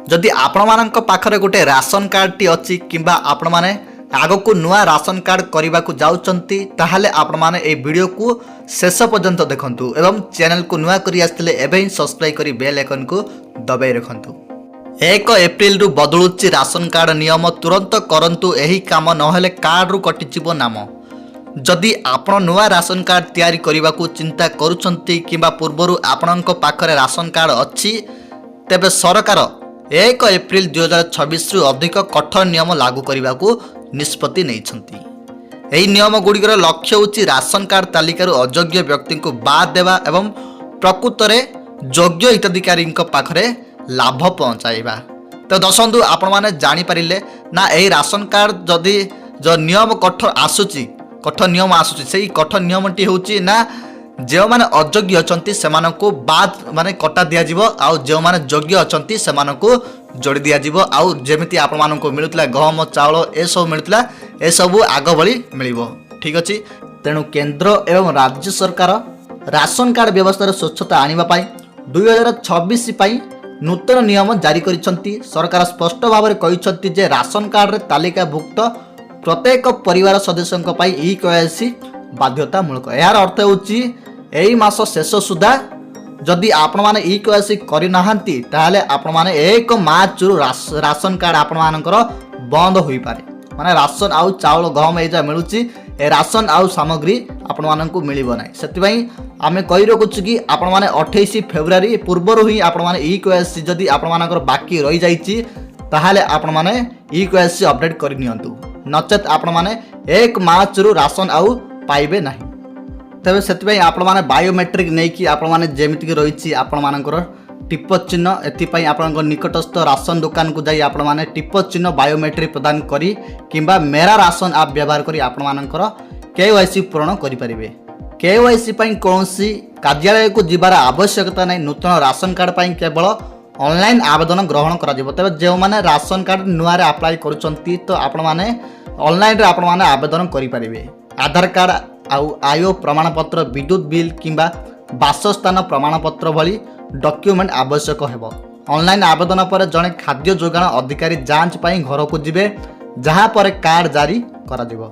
जदि आपण मानक पाखरे गोटे राशन कार्ड टी अच्छी किंबा आपण माने आगक नुआ राशन कार्ड करने को जाउचंती ताहले आपण माने ए वीडियो को शेष पर्यंत देखंतु एवं चैनल को नुआ करी आस्थिले एबे ही सब्सक्राइब करी बेल आइकन को दबाई रखंतु। 1 एप्रिल रु बदलुची राशन कार्ड नियम तुरंत करंतु एही काम नहेले कार्ड रु कटिचिबो नाम। जदि आपण नुआ राशन कार्ड तैयारी करने को चिंता करूचंती किंबा पूर्वरु आपणक पाखरे राशन कार्ड अच्छी तेबे सरकार 1 एप्रिल 2026 रु अधिक कठोर नियम लागू करने को निष्पत्ति नहीं। यही नियम गुड़िकर लक्ष्य होची राशन कार्ड तालिकार अयोग्य व्यक्ति को बाद देवा एवं प्रकृत में योग्य हिताधिकारी पाखरे लाभ पहुँचाइबा। तो दर्शक आपण मैंने जानीपारे ना यही राशन कार्ड जदि जो नियम कठोर नियम आसूची से कठोर नियम टी होची ना जो माने अयोग्य अछंती सेमानकु बाद माने कटा दिया जिवो आउ जो माने योग्य अछंती सेमानकु जोड़ी दिया जिवो आउ जेमिति आपण मानकु मिलुतला गहम चावल ए सब मिलुतला ए सब आग भली मिलिबो। ठीक अछि तेणु केंद्र एवं राज्य सरकार राशन कार्ड व्यवस्था स्वच्छता आनिबा पाई 2026 पाई नूतन नियम जारी करिसंती। सरकार स्पष्ट भाव में कहिसंती जे राशन कार्ड रे तालिकाभुक्त प्रत्येक परिवार सदस्यों पाई ई केवाईसी बाध्यतामूलक। यार अर्थ होची एही मास शेष सुधा जदि आपण माने ई केवाईसी करि नाहंती ताहाले आपण माने 1 मार्च रु राशन कार्ड आपण मानकर बंद होई पारे। माने राशन आउ चावल गहम एजा मिलुची ए राशन आउ सामग्री आपण मानकु मिलिबो नै। सेतिबाई आमे कहि रखुछु कि आपण माने 28 फेब्रुआरी पूर्वरु ही आपण माने ई केवाईसी जदि आपण मानकर बाकी रहि जाईची ताहाले आपण माने ई केवाईसी अपडेट करि नियंतु नचेत आपण माने 1 मार्च रु राशन आउ पाइबे नहीं। तेबे सेतिबाई आपण माने बायोमेट्रिक नै कि आपण माने जेमिति कि रहिछि आपण मानकर टिप चिन्ह एथिपाई आपण निकटस्थ राशन दुकान को जाई आपण माने टिप चिन्ह बायोमेट्रिक प्रदान करी किंबा मेरा राशन ऐप व्यवहार करी आपण मानकर केवाईसी पूर्ण करि परिबे। केवाईसी पई कोनसी कार्यालय को जिबार आवश्यकता नै। नूतन राशन कार्ड पई केवल ऑनलाइन आवेदन ग्रहण करा जिवो। तेबे जे माने राशन कार्ड नुआ रे अप्लाई करूचंती तो आपण माने ऑनलाइन रे आपण माने आवेदन करि परिबे। आधार कार्ड आउ आय प्रमाणपत्र विद्युत बिल किंबा बासस्थान प्रमाणपत्र भली डॉक्यूमेंट आवश्यक हेबो। ऑनलाइन आवेदन पर जड़े खाद्य जोगाण अधिकारी जांच पाई घर को जिबे जहां पर कार्ड जारी करा जिवो।